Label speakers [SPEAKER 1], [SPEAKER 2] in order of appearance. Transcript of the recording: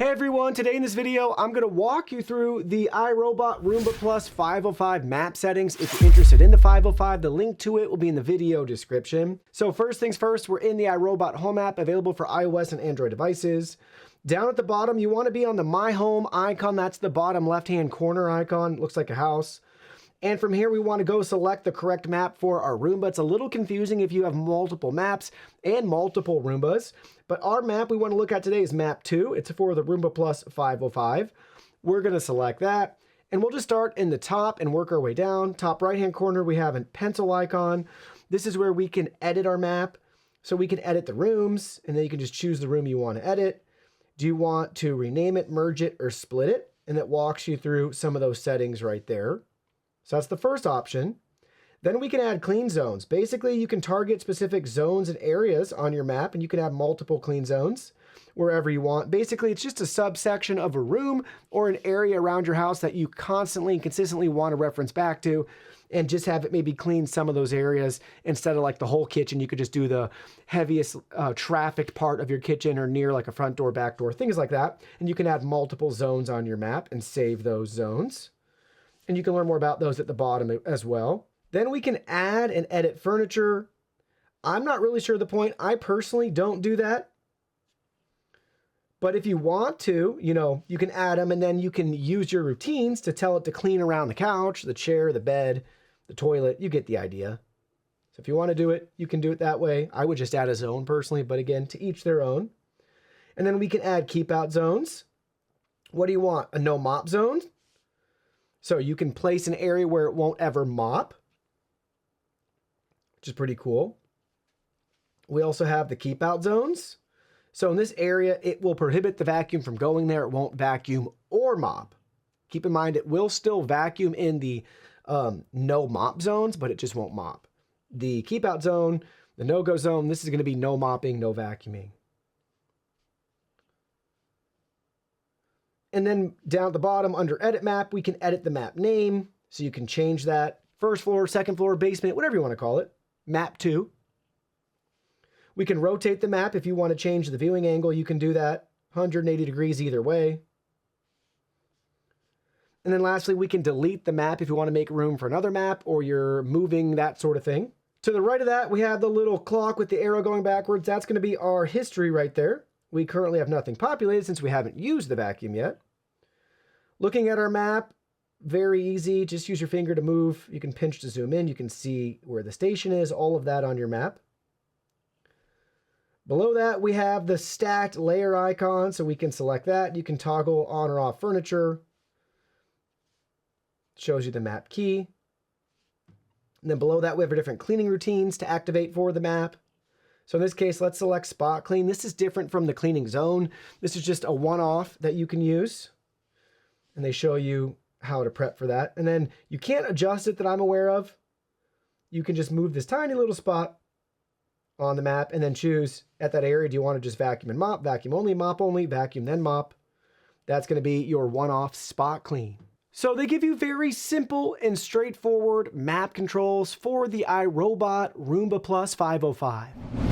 [SPEAKER 1] Hey everyone, today in this video, I'm going to walk you through the iRobot Roomba Plus 505 map settings. If you're interested in the 505, the link to it will be in the video description. So first things first, we're in the iRobot Home app, available for iOS and Android devices. Down at the bottom, you want to be on the My Home icon. That's the bottom left-hand corner icon. It looks like a house. And from here, we want to go select the correct map for our Roomba. It's a little confusing if you have multiple maps and multiple Roombas. But our map we want to look at today is map 2. It's for the Roomba Plus 505. We're going to select that. And we'll just start in the top and work our way down. Top right-hand corner, we have a pencil icon. This is where we can edit our map. So we can edit the rooms, and then you can just choose the room you want to edit. Do you want to rename it, merge it, or split it? And it walks you through some of those settings right there. So that's the first option. Then we can add clean zones. Basically, you can target specific zones and areas on your map, and you can have multiple clean zones wherever you want. Basically, it's just a subsection of a room or an area around your house that you constantly and consistently want to reference back to, and just have it maybe clean some of those areas instead of like the whole kitchen. You could just do the heaviest trafficked part of your kitchen or near like a front door, back door, things like that. And you can add multiple zones on your map and save those zones. And you can learn more about those at the bottom as well. Then we can add and edit furniture. I'm not really sure the point. I personally don't do that. But if you want to, you can add them, and then you can use your routines to tell it to clean around the couch, the chair, the bed, the toilet. You get the idea. So if you want to do it, you can do it that way. I would just add a zone personally, but again, to each their own. And then we can add keep out zones. What do you want? A no mop zone? So you can place an area where it won't ever mop, which is pretty cool. We also have the keep out zones. So in this area, it will prohibit the vacuum from going there. It won't vacuum or mop. Keep in mind, it will still vacuum in the no mop zones, but it just won't mop. The keep out zone, the no-go zone, this is going to be no mopping, no vacuuming. And then down at the bottom under edit map, we can edit the map name. So you can change that. First floor, second floor, basement, whatever you want to call it. Map 2. We can rotate the map. If you want to change the viewing angle, you can do that. 180 degrees either way. And then lastly, we can delete the map if you want to make room for another map or you're moving, that sort of thing. To the right of that, we have the little clock with the arrow going backwards. That's going to be our history right there. We currently have nothing populated since we haven't used the vacuum yet. Looking at our map, very easy. Just use your finger to move. You can pinch to zoom in. You can see where the station is, all of that on your map. Below that, we have the stacked layer icon, so we can select that. You can toggle on or off furniture. Shows you the map key. And then below that, we have our different cleaning routines to activate for the map. So in this case, let's select spot clean. This is different from the cleaning zone. This is just a one-off that you can use. And they show you how to prep for that. And then you can't adjust it that I'm aware of. You can just move this tiny little spot on the map and then choose at that area. Do you want to just vacuum and mop, vacuum only, vacuum then mop? That's going to be your one-off spot clean. So they give you very simple and straightforward map controls for the iRobot Roomba Plus 505.